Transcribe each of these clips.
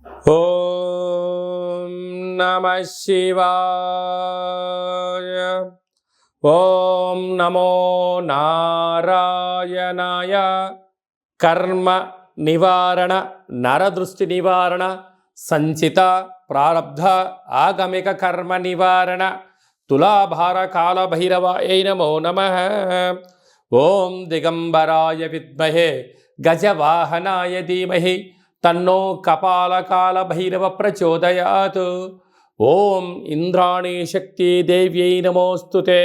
ఓం నమః శివాయ. ఓం నమో నారాయణాయ. కర్మ నివారణ, నరదృష్టి నివారణ, సంచిత ప్రారబ్ధ ఆగమిక కర్మ నివారణ, తులాభార కాల భైరవాయ నమో నమః. ఓం దిగంబరాయ విద్మహే గజవాహనాయ ధీమహి తన్నో కపాలకాల భైరవ ప్రచోదయాత్. ఓం ఇంద్రాణీ శక్తి దేవ్యై నమోస్తుతే.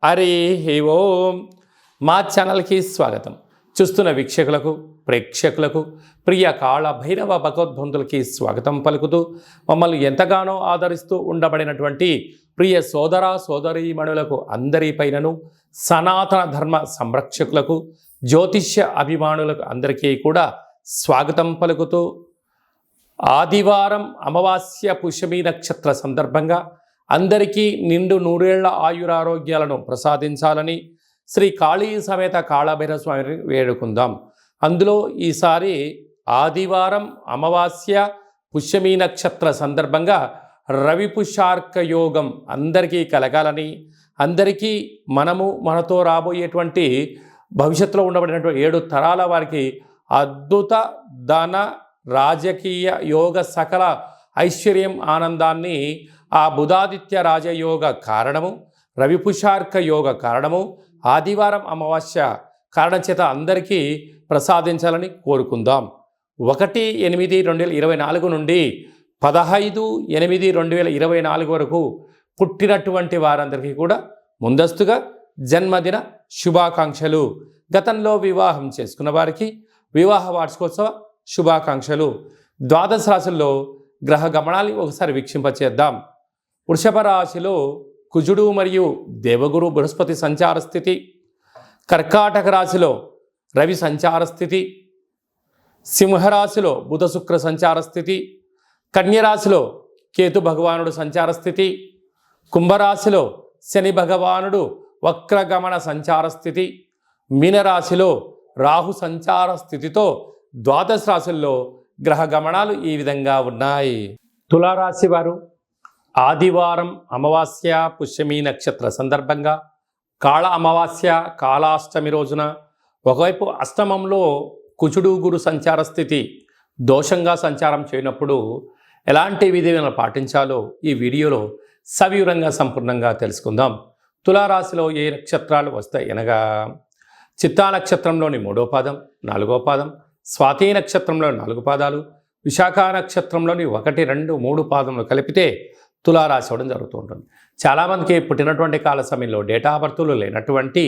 హరి ఓం. మా ఛానల్కి స్వాగతం. చూస్తున్న వీక్షకులకు, ప్రేక్షకులకు, ప్రియ కాళ భైరవ భగవద్బంధులకి స్వాగతం పలుకుతూ, మమ్మల్ని ఎంతగానో ఆదరిస్తూ ఉండబడినటువంటి ప్రియ సోదర సోదరీమణులకు అందరిపైనను, సనాతన ధర్మ సంరక్షకులకు, జ్యోతిష్య అభిమానులకు అందరికీ కూడా స్వాగతం పలుకుతూ, ఆదివారం అమావాస్య పుష్యమి నక్షత్ర సందర్భంగా అందరికీ నిండు నూరేళ్ల ఆయురారోగ్యాలను ప్రసాదించాలని శ్రీ కాళీ సమేత కాళభైరవ స్వామిని వేడుకుందాం. అందులో ఈసారి ఆదివారం అమావాస్య పుష్యమి నక్షత్ర సందర్భంగా రవి పుష్యార్క యోగం అందరికీ కలగాలని, అందరికీ మనతో రాబోయేటువంటి భవిష్యత్తులో ఉండబడినటువంటి 7 తరాల వారికి అద్భుత ధన రాజకీయ యోగ సకల ఐశ్వర్యం ఆనందాన్ని ఆ బుధాదిత్య రాజయోగ కారణము, రవిపుషార్క యోగ కారణము, ఆదివారం అమావాస్య కారణం చేత అందరికీ ప్రసాదించాలని కోరుకుందాం. 1/8/2024 నుండి 15/8/2024 వరకు పుట్టినటువంటి వారందరికీ కూడా ముందస్తుగా జన్మదిన శుభాకాంక్షలు. గతంలో వివాహం చేసుకున్న వారికి వివాహ వార్షికోత్సవ శుభాకాంక్షలు. ద్వాదశ రాశుల్లో గ్రహ గమనాన్ని ఒకసారి వీక్షింపచేద్దాం. వృషభ రాశిలో కుజుడు మరియు దేవగురు బృహస్పతి సంచార స్థితి, కర్కాటక రాశిలో రవి సంచార స్థితి, సింహరాశిలో బుధ శుక్ర సంచార స్థితి, కన్యరాశిలో కేతు భగవానుడు సంచార స్థితి, కుంభరాశిలో శని భగవానుడు వక్రగమన సంచార స్థితి, మీనరాశిలో రాహు సంచార స్థితితో ద్వాదశ రాశుల్లో గ్రహ గమనాలు ఈ విధంగా ఉన్నాయి. తులారాశి వారు ఆదివారం అమావాస్య పుష్యమి నక్షత్ర సందర్భంగా కాళ అమావాస్య కాళాష్టమి రోజున ఒకవైపు అష్టమంలో కుజుడు గురు సంచార స్థితి దోషంగా సంచారం చేయనప్పుడు ఎలాంటి విధులను పాటించాలో ఈ వీడియోలో సవివరంగా సంపూర్ణంగా తెలుసుకుందాం. తులారాశిలో ఏ నక్షత్రాలు వస్తాయి అనగా చిత్తా నక్షత్రంలోని 3వ పాదం, 4వ పాదం, స్వాతి నక్షత్రంలోని 4 పాదాలు, విశాఖ నక్షత్రంలోని 1, 2, 3 పాదములు కలిపితే తులారాశి అవ్వడం జరుగుతూ ఉంటుంది. చాలామందికి పుట్టినటువంటి కాల సమయంలో డేటా ఆఫ్ బర్త్లు లేనటువంటి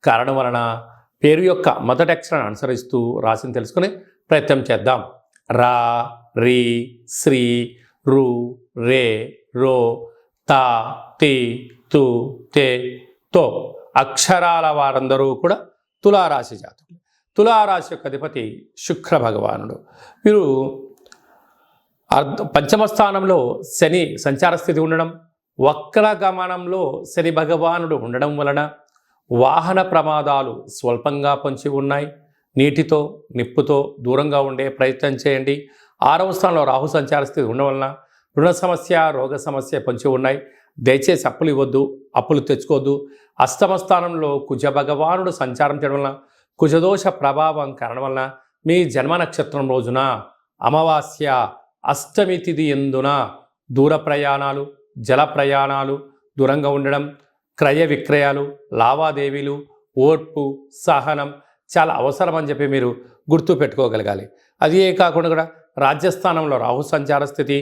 కారణం వలన పేరు యొక్క మొదటి అక్షరాన్ని అనుసరిస్తూ రాశిని తెలుసుకునే ప్రయత్నం చేద్దాం. రా, రి, శ్రీ, రు, రే, రో, తా, తి, తు, తే, తో అక్షరాల వారందరూ కూడా తులారాశి జాతకులు. తులారాశి యొక్క అధిపతి శుక్ర భగవానుడు. వీరు పంచమ స్థానంలో శని సంచార స్థితి ఉండడం, వక్ర గమనంలో శని భగవానుడు ఉండడం వలన వాహన ప్రమాదాలు స్వల్పంగా పొంచి ఉన్నాయి. నీటితో నిప్పుతో దూరంగా ఉండే ప్రయత్నం చేయండి. 6వ స్థానంలో రాహు సంచార స్థితి ఉండడం వలన రుణ సమస్య, రోగ సమస్య పొంచి ఉన్నాయి. దయచేసి అప్పులు ఇవ్వద్దు, అప్పులు తెచ్చుకోవద్దు. అష్టమ స్థానంలో కుజ భగవానుడు సంచారం చేయడం వలన కుజదోష ప్రభావం కారణం వలన మీ జన్మ నక్షత్రం రోజున అమావాస్య అష్టమి తిథి ఎందున దూర ప్రయాణాలు, జల ప్రయాణాలు, దూరంగా ఉండడం, క్రయ విక్రయాలు, లావాదేవీలు, ఓర్పు, సహనం చాలా అవసరం అని చెప్పి మీరు గుర్తు పెట్టుకోగలగాలి. అదే కాకుండా కూడా రాజ్యస్థానంలో రాహు సంచార స్థితి,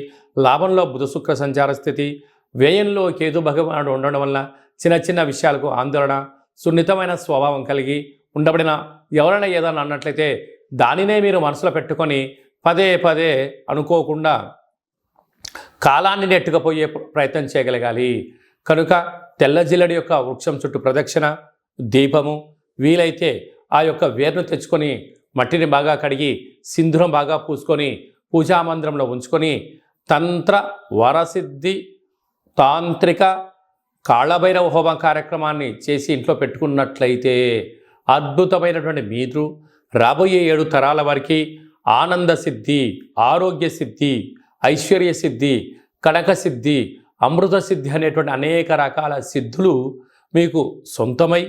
లాభంలో బుధ శుక్ర సంచార స్థితి, వ్యయంలో కేతు భగవానుడు ఉండడం వల్ల చిన్న చిన్న విషయాలకు ఆందోళన, సున్నితమైన స్వభావం కలిగి ఉండబడిన ఎవరైనా ఏదైనా అన్నట్లయితే దానినే మీరు మనసులో పెట్టుకొని పదే పదే అనుకోకుండా కాలాన్ని నెట్టుకుపోయే ప్రయత్నం చేయగలగాలి. కనుక తెల్ల జిల్లడి యొక్క వృక్షం చుట్టూ ప్రదక్షిణ, దీపము, వీలైతే ఆ యొక్క వేరును తెచ్చుకొని మట్టిని బాగా కడిగి సింధూరం బాగా పూసుకొని పూజామందిరంలో ఉంచుకొని తంత్ర వరసిద్ధి తాంత్రిక కాళభైరవ హోమ కార్యక్రమాన్ని చేసి ఇంట్లో పెట్టుకున్నట్లయితే అద్భుతమైనటువంటి మీరు రాబోయే 7 తరాల వారికి ఆనంద సిద్ధి, ఆరోగ్య సిద్ధి, ఐశ్వర్య సిద్ధి, కనక సిద్ధి, అమృత సిద్ధి అనేటువంటి అనేక రకాల సిద్ధులు మీకు సొంతమై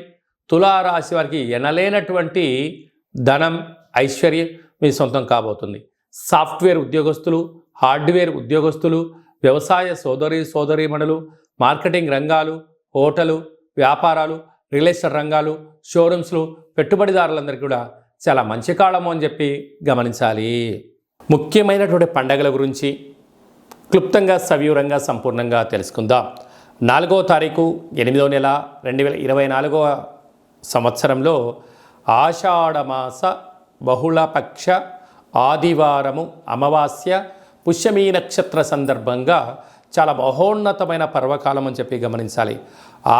తులారాశి వారికి ఎనలేనటువంటి ధనం, ఐశ్వర్యం మీ సొంతం కాబోతుంది. సాఫ్ట్వేర్ ఉద్యోగస్తులు, హార్డ్వేర్ ఉద్యోగస్తులు, వ్యవసాయ సోదరీమణులు, మార్కెటింగ్ రంగాలు, హోటలు, వ్యాపారాలు, రియల్ ఎస్టేట్ రంగాలు, షోరూమ్స్లు, పెట్టుబడిదారులందరికీ కూడా చాలా మంచి కాలము అని చెప్పి గమనించాలి. ముఖ్యమైనటువంటి పండగల గురించి క్లుప్తంగా సవివరంగా సంపూర్ణంగా తెలుసుకుందాం. 4వ తారీఖు 8వ నెల 2024 సంవత్సరంలో ఆషాఢమాస బహుళపక్ష ఆదివారము అమావాస్య పుష్యమీ నక్షత్ర సందర్భంగా చాలా మహోన్నతమైన పర్వకాలం అని చెప్పి గమనించాలి.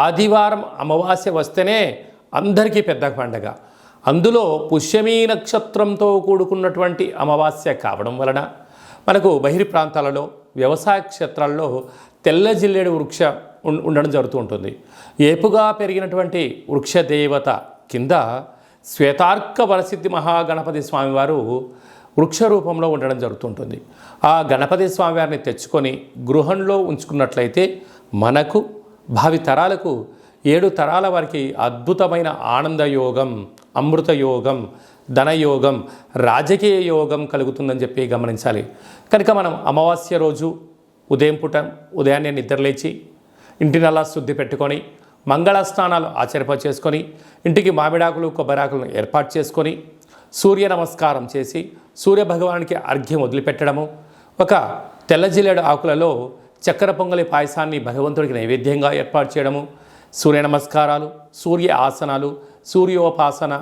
ఆదివారం అమావాస్య వస్తేనే అందరికీ పెద్ద పండగ. అందులో పుష్యమీ నక్షత్రంతో కూడుకున్నటువంటి అమావాస్య కావడం వలన మనకు బహిర్ ప్రాంతాలలో వ్యవసాయ క్షేత్రాల్లో తెల్ల జిల్లేడు వృక్ష ఉండడం జరుగుతూ ఉంటుంది. ఏపుగా పెరిగినటువంటి వృక్ష దేవత కింద శ్వేతార్క వరసిద్ధి మహాగణపతి స్వామివారు వృక్ష రూపంలో ఉండడం జరుగుతుంటుంది. ఆ గణపతి స్వామివారిని తెచ్చుకొని గృహంలో ఉంచుకున్నట్లయితే మనకు భావి తరాలకు 7 తరాల వారికి అద్భుతమైన ఆనందయోగం, అమృత యోగం, ధనయోగం, రాజకీయ యోగం కలుగుతుందని చెప్పి గమనించాలి. కనుక మనం అమావాస్య రోజు ఉదయాన్నే నిద్రలేచి ఇంటినల్లా శుద్ధి పెట్టుకొని మంగళ స్నానాలు చేసుకొని ఇంటికి మామిడాకులు, కొబ్బరాకులను ఏర్పాటు చేసుకొని సూర్య నమస్కారం చేసి సూర్య భగవానికి అర్ఘ్యం వదిలిపెట్టడము, ఒక తెల్ల జిల్లేడు ఆకులలో చక్కెర పొంగలి పాయసాన్ని భగవంతుడికి నైవేద్యంగా ఏర్పాటు చేయడము, సూర్య నమస్కారాలు, సూర్య ఆసనాలు, సూర్యోపాసన,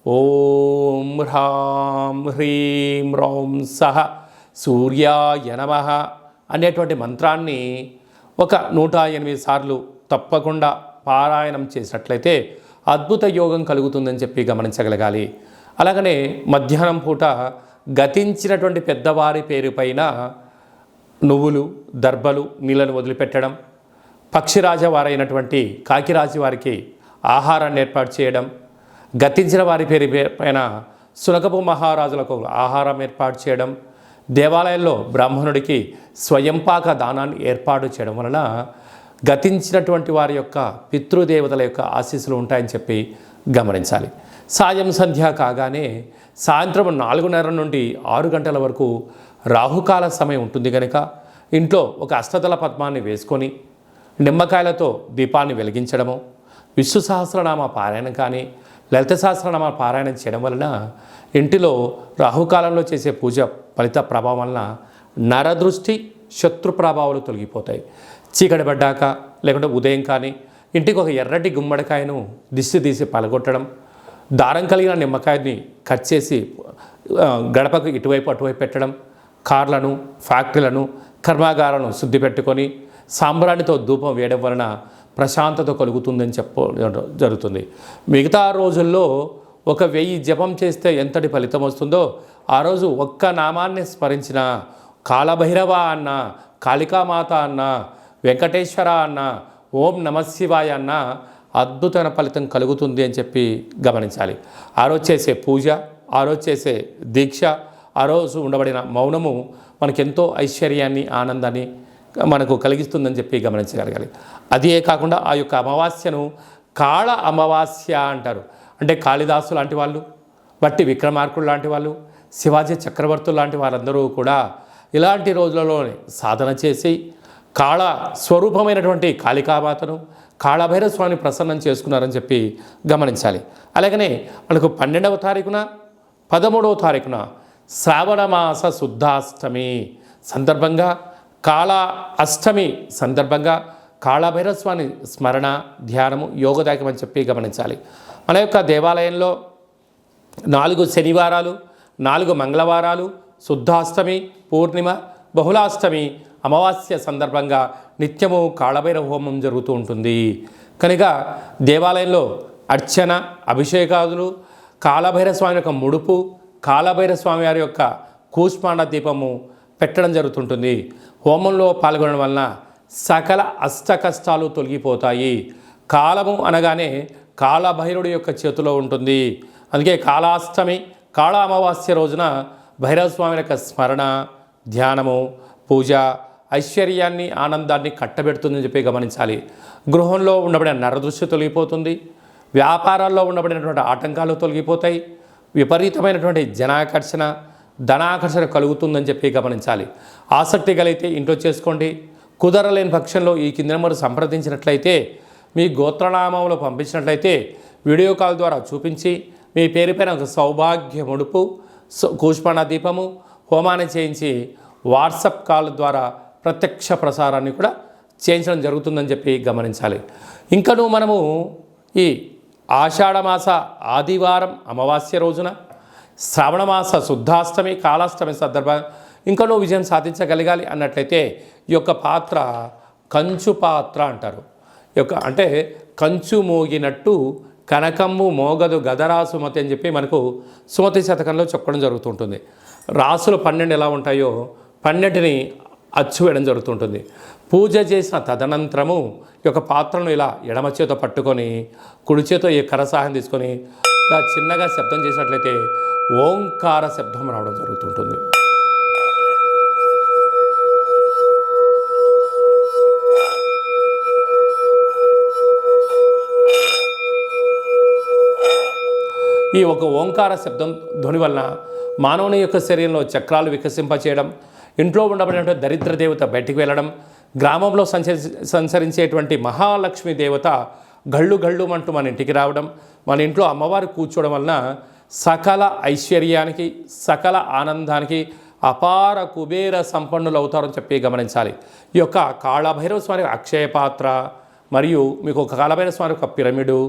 ఓం హ్రాం హ్రీం రౌం సహ సూర్యాయ నమః అనేటువంటి మంత్రాన్ని ఒక 108 సార్లు తప్పకుండా పారాయణం చేసినట్లయితే అద్భుత యోగం కలుగుతుందని చెప్పి గమనించగలగాలి. అలాగనే మధ్యాహ్నం పూట గతించినటువంటి పెద్దవారి పేరు పైన నువ్వులు, దర్భలు, నీళ్ళను వదిలిపెట్టడం, పక్షిరాజవారైనటువంటి కాకిరాజు వారికి ఆహారాన్ని ఏర్పాటు చేయడం, గతించిన వారి పేరు పైన సునకపు మహారాజులకు ఆహారం ఏర్పాటు చేయడం, దేవాలయంలో బ్రాహ్మణుడికి స్వయంపాక దానాన్ని ఏర్పాటు చేయడం వలన గతించినటువంటి వారి యొక్క పితృదేవతల యొక్క ఆశీస్సులు ఉంటాయని చెప్పి గమనించాలి. సాయం సంధ్య కాగానే సాయంత్రం 4:30 నుండి 6 గంటల వరకు రాహుకాల సమయం ఉంటుంది కనుక ఇంట్లో ఒక అష్టదళ పద్మాన్ని వేసుకొని నిమ్మకాయలతో దీపాన్ని వెలిగించడము, విష్ణు సహస్రనామ పారాయణం కానీ లలిత సహస్రనామ పారాయణం చేయడం వలన ఇంటిలో రాహుకాలంలో చేసే పూజ ఫలిత ప్రభావం వలన నరదృష్టి, శత్రు ప్రభావాలు తొలగిపోతాయి. చీకటి పడ్డాక లేకుంటే ఉదయం కానీ ఇంటికి ఒక ఎర్రటి గుమ్మడికాయను దిష్టి తీసి పలగొట్టడం, దారం కలిగిన నిమ్మకాయని కట్ చేసి గడపకు ఇటువైపు అటువైపు పెట్టడం, కార్లను, ఫ్యాక్టరీలను, కర్మాగారాలను శుద్ధి పెట్టుకొని సాంబ్రాణితో ధూపం వేయడం వలన ప్రశాంతత కలుగుతుందని జరుగుతుంది. మిగతా రోజుల్లో 1000 జపం చేస్తే ఎంతటి ఫలితం వస్తుందో ఆ రోజు ఒక్క నామాన్ని స్మరించిన కాళభైరవ అన్న, కాళికామాత అన్న, వెంకటేశ్వర అన్న, ఓం నమశివాయ అన్న అద్భుతమైన ఫలితం కలుగుతుంది అని చెప్పి గమనించాలి. ఆ రోజు చేసే పూజ, ఆ రోజు చేసే దీక్ష, ఆ రోజు ఉండబడిన మౌనము మనకెంతో ఐశ్వర్యాన్ని, ఆనందాన్ని మనకు కలిగిస్తుందని చెప్పి గమనించగలగాలి. అదే కాకుండా ఆ యొక్క అమావాస్యను కాళ అమావాస్య అంటారు. అంటే కాళిదాసు లాంటి వాళ్ళు, బట్టి విక్రమార్కుడు లాంటి వాళ్ళు, శివాజీ చక్రవర్తులు లాంటి వారందరూ కూడా ఇలాంటి రోజులలోనే సాధన చేసి కాళ స్వరూపమైనటువంటి కాళికామాతను, కాళభైరవ స్వామిని ప్రసన్నం చేసుకున్నారని చెప్పి గమనించాలి. అలాగనే మనకు 12వ తారీఖున 13వ తారీఖున శ్రావణమాస శుద్ధాష్టమి సందర్భంగా, కాళ అష్టమి సందర్భంగా కాళభైరవ స్వామి స్మరణ, ధ్యానము యోగదాయకం అని చెప్పి గమనించాలి. మన యొక్క దేవాలయంలో 4 శనివారాలు, 4 మంగళవారాలు, శుద్ధాష్టమి, పూర్ణిమ, బహుళాష్టమి, అమావాస్య సందర్భంగా నిత్యము కాళభైరవ హోమం జరుగుతూ ఉంటుంది. కనుక దేవాలయంలో అర్చన, అభిషేకాదులు, కాళభైరవ స్వామి యొక్క ముడుపు, కాళభైరవ స్వామి వారి యొక్క కూష్మాండ దీపము పెట్టడం జరుగుతుంటుంది. హోమంలో పాల్గొనడం వలన సకల అష్ట కష్టాలు తొలగిపోతాయి. కాలము అనగానే కాళభైరుడి యొక్క చేతిలో ఉంటుంది. అందుకే కాళాష్టమి, కాళ అమావాస్య రోజున భైరవ స్వామి యొక్క స్మరణ, ధ్యానము, పూజ ఐశ్వర్యాన్ని, ఆనందాన్ని కట్టబెడుతుందని చెప్పి గమనించాలి. గృహంలో ఉండబడిన నరదృష్టి తొలగిపోతుంది. వ్యాపారాల్లో ఉండబడినటువంటి ఆటంకాలు తొలగిపోతాయి. విపరీతమైనటువంటి జనాకర్షణ, ధనాకర్షణ కలుగుతుందని చెప్పి గమనించాలి. ఆసక్తి కలిగితే ఇంట్లో చేసుకోండి. కుదరలేని పక్షంలో ఈ కింద నెంబర్ సంప్రదించినట్లయితే, మీ గోత్రనామంలో పంపించినట్లయితే వీడియో కాల్ ద్వారా చూపించి మీ పేరు పైన ఒక సౌభాగ్య ముడుపు, కూష్మాండ దీపము, హోమాన్ని చేయించి వాట్సాప్ కాల్ ద్వారా ప్రత్యక్ష ప్రసారాన్ని కూడా చేయించడం జరుగుతుందని చెప్పి గమనించాలి. ఇంకనూ మనము ఈ ఆషాఢమాస ఆదివారం అమావాస్య రోజున, శ్రావణమాస శుద్ధాష్టమి, కాళాష్టమి సందర్భంగా ఇంకనూ విజయం సాధించగలగాలి అన్నట్లయితే ఈ యొక్క పాత్ర కంచు పాత్ర అంటారు. అంటే కంచు మోగినట్టు కనకమ్ము మోగదు గదరా సుమతి అని చెప్పి మనకు సుమతి శతకంలో చెప్పడం జరుగుతుంటుంది. రాసులు 12 ఎలా ఉంటాయో 12ని అచ్చు వేయడం జరుగుతుంటుంది. పూజ చేసిన తదనంతరము ఈ యొక్క పాత్రను ఇలా ఎడమ చేతో పట్టుకొని కుడి చేతో ఈ కరసాహం తీసుకొని ఇలా చిన్నగా శబ్దం చేసినట్లయితే ఓంకార శబ్దం రావడం జరుగుతుంటుంది. ఈ ఒక ఓంకార శబ్దం ధ్వని వలన మానవుని యొక్క శరీరంలో చక్రాలు వికసింపచేయడం, ఇంట్లో ఉండబడినటువంటి దరిద్ర దేవత బయటికి వెళ్ళడం, గ్రామంలో సంచరించేటువంటి మహాలక్ష్మి దేవత గళ్ళు గళ్ళుమంటూ మన ఇంటికి రావడం, మన ఇంట్లో అమ్మవారు కూర్చోవడం వలన సకల ఐశ్వర్యానికి, సకల ఆనందానికి అపార కుబేర సంపన్నులు అవుతారని చెప్పి గమనించాలి. ఈ యొక్క కాళభైరవ స్వామి అక్షయ పాత్ర మరియు మీకు ఒక కాళభైరవ స్వామి ఒక పిరమిడు,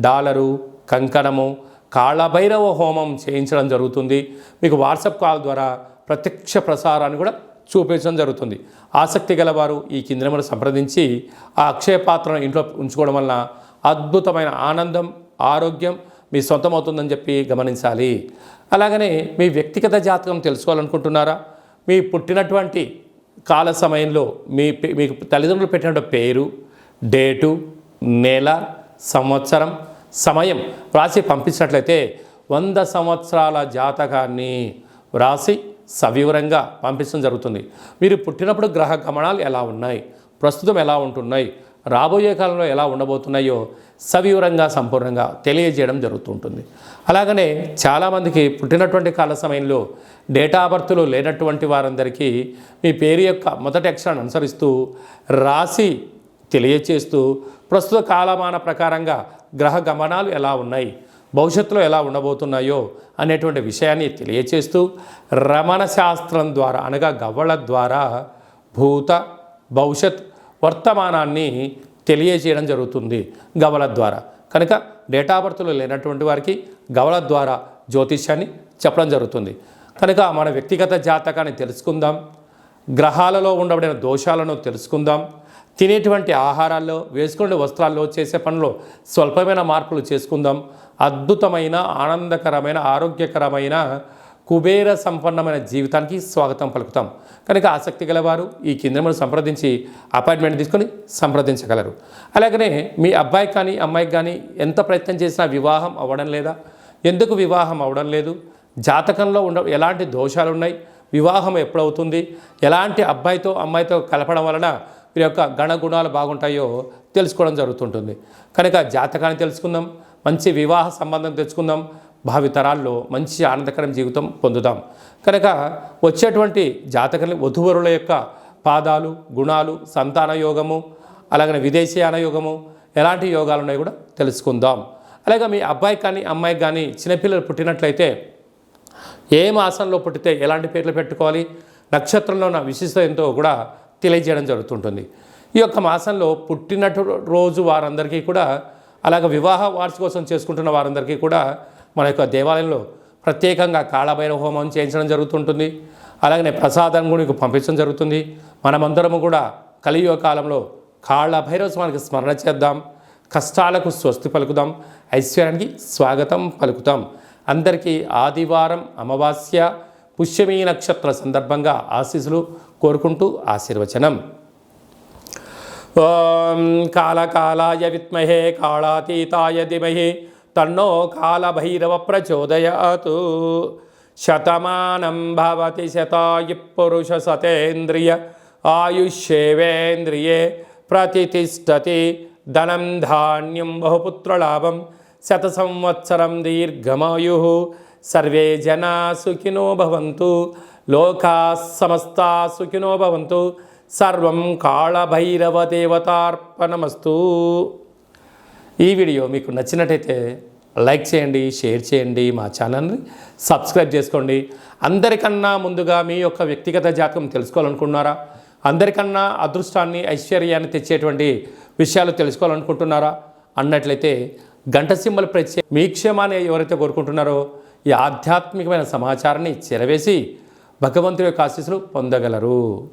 డాలరు, కంకణము, కాళభైరవ హోమం చేయించడం జరుగుతుంది. మీకు వాట్సాప్ కాల్ ద్వారా ప్రత్యక్ష ప్రసారాన్ని కూడా చూపించడం జరుగుతుంది. ఆసక్తి గలవారు ఈ కింద నెంబర్ సంప్రదించి ఆ అక్షయ పాత్రను ఇంట్లో ఉంచుకోవడం వలన అద్భుతమైన ఆనందం, ఆరోగ్యం మీ సొంతమవుతుందని చెప్పి గమనించాలి. అలాగనే మీ వ్యక్తిగత జాతకం తెలుసుకోవాలనుకుంటున్నారా? మీ పుట్టినటువంటి కాల సమయంలో మీకు తల్లిదండ్రులు పెట్టినటువంటి పేరు, డేటు, నెల, సంవత్సరం, సమయం వ్రాసి పంపించినట్లయితే 100 సంవత్సరాల జాతకాన్ని వ్రాసి సవివరంగా పంపించడం జరుగుతుంది. మీరు పుట్టినప్పుడు గ్రహ గమనాలు ఎలా ఉన్నాయి, ప్రస్తుతం ఎలా ఉంటున్నాయి, రాబోయే కాలంలో ఎలా ఉండబోతున్నాయో సవివరంగా సంపూర్ణంగా తెలియజేయడం జరుగుతుంటుంది. అలాగనే చాలామందికి పుట్టినటువంటి కాల సమయంలో డేటా బర్త్లు లేనటువంటి వారందరికీ మీ పేరు యొక్క మొదటి అక్షరాన్ని అనుసరిస్తూ రాసి తెలియచేస్తూ ప్రస్తుత కాలమాన ప్రకారంగా గ్రహ గమనాలు ఎలా ఉన్నాయి, భవిష్యత్తులో ఎలా ఉండబోతున్నాయో అనేటువంటి విషయాన్ని తెలియచేస్తూ రమణ శాస్త్రం ద్వారా అనగా గవ్వల ద్వారా భూత, భవిష్యత్, వర్తమానాన్ని తెలియజేయడం జరుగుతుంది గవ్వల ద్వారా. కనుక డేటా బర్త్లు లేనటువంటి వారికి గవ్వల ద్వారా జ్యోతిష్యాన్ని చెప్పడం జరుగుతుంది. కనుక మన వ్యక్తిగత జాతకాన్ని తెలుసుకుందాం, గ్రహాలలో ఉండబడిన దోషాలను తెలుసుకుందాం, తినేటువంటి ఆహారాల్లో, వేసుకునే వస్త్రాల్లో, చేసే పనుల్లో స్వల్పమైన మార్పులు చేసుకుందాం. అద్భుతమైన, ఆనందకరమైన, ఆరోగ్యకరమైన, కుబేర సంపన్నమైన జీవితానికి స్వాగతం పలుకుతాం. కనుక ఆసక్తి గలవారు ఈ కింద సంప్రదించి అపాయింట్మెంట్ తీసుకొని సంప్రదించగలరు. అలాగనే మీ అబ్బాయికి కానీ అమ్మాయికి కానీ ఎంత ప్రయత్నం చేసినా వివాహం అవ్వడం లేదా? ఎందుకు వివాహం అవ్వడం లేదు? జాతకంలో ఎలాంటి దోషాలు ఉన్నాయి, వివాహం ఎప్పుడవుతుంది, ఎలాంటి అబ్బాయితో అమ్మాయితో కలపడం వలన వీరి యొక్క గణగుణాలు బాగుంటాయో తెలుసుకోవడం జరుగుతుంటుంది. కనుక జాతకాన్ని తెలుసుకుందాం, మంచి వివాహ సంబంధం తెచ్చుకుందాం, భావితరాల్లో మంచి ఆనందకరం జీవితం పొందుదాం. కనుక వచ్చేటువంటి జాతకాన్ని వధువరుల యొక్క పాదాలు, గుణాలు, సంతాన యోగము, అలాగనే విదేశీయాన యోగము, ఎలాంటి యోగాలు ఉన్నాయో కూడా తెలుసుకుందాం. అలాగే మీ అబ్బాయి కానీ అమ్మాయికి కానీ చిన్నపిల్లలు పుట్టినట్లయితే ఏ మాసంలో పుట్టితే ఎలాంటి పేర్లు పెట్టుకోవాలి, నక్షత్రంలో ఉన్న విశిష్టత ఎంతో కూడా తెలియజేయడం జరుగుతుంటుంది. ఈ యొక్క మాసంలో పుట్టినట్టు రోజు వారందరికీ కూడా, అలాగే వివాహ వార్షికోత్సవం చేసుకుంటున్న వారందరికీ కూడా మన యొక్క దేవాలయంలో ప్రత్యేకంగా కాళభైరవ హోమం చేయించడం జరుగుతుంటుంది. అలాగనే ప్రసాదం కూడా పంపించడం జరుగుతుంది. మనమందరము కూడా కలియుగ కాలంలో కాళభైరవ స్వామికి స్మరణ చేద్దాం, కష్టాలకు స్వస్తి పలుకుదాం, ఐశ్వర్యానికి స్వాగతం పలుకుతాం. అందరికీ ఆదివారం అమావాస్య పుష్యమీ నక్షత్ర సందర్భంగా ఆశీస్సులు కోరుకుంటూ ఆశీర్వచనం. ఓం కాళకాలాయ విద్మహే కాళాతీతాయ ధీమహి తన్నో కాళభైరవ ప్రచోదయాత్. శతమానం భవతి శతాయు పురుష సతేంద్రియ ఆయుష్యేవేంద్రియే ప్రతిష్టతి ధనం ధాన్యం బహుపుత్రలాభం శత సంవత్సరం దీర్ఘమాయు సర్వే జనా సుఖినో భవంతు లోకా సమస్తా సుఖినో భవంతు సర్వం కాళభైరవ దేవతార్పణమస్తు. ఈ వీడియో మీకు నచ్చినట్టయితే లైక్ చేయండి, షేర్ చేయండి, మా ఛానల్ని సబ్స్క్రైబ్ చేసుకోండి. అందరికన్నా ముందుగా మీ యొక్క వ్యక్తిగత జాతకం తెలుసుకోవాలనుకుంటున్నారా? అందరికన్నా అదృష్టాన్ని ఐశ్వర్యాన్ని తెచ్చేటువంటి విషయాలు తెలుసుకోవాలనుకుంటున్నారా అన్నట్లయితే గంట సింబల్ ప్రెస్ చేసి మీ క్షేమాన్ని ఎవరైతే కోరుకుంటున్నారో ఈ ఆధ్యాత్మికమైన సమాచారాన్ని చేరవేసి భగవంతుడి యొక్క ఆశీస్సులు పొందగలరు.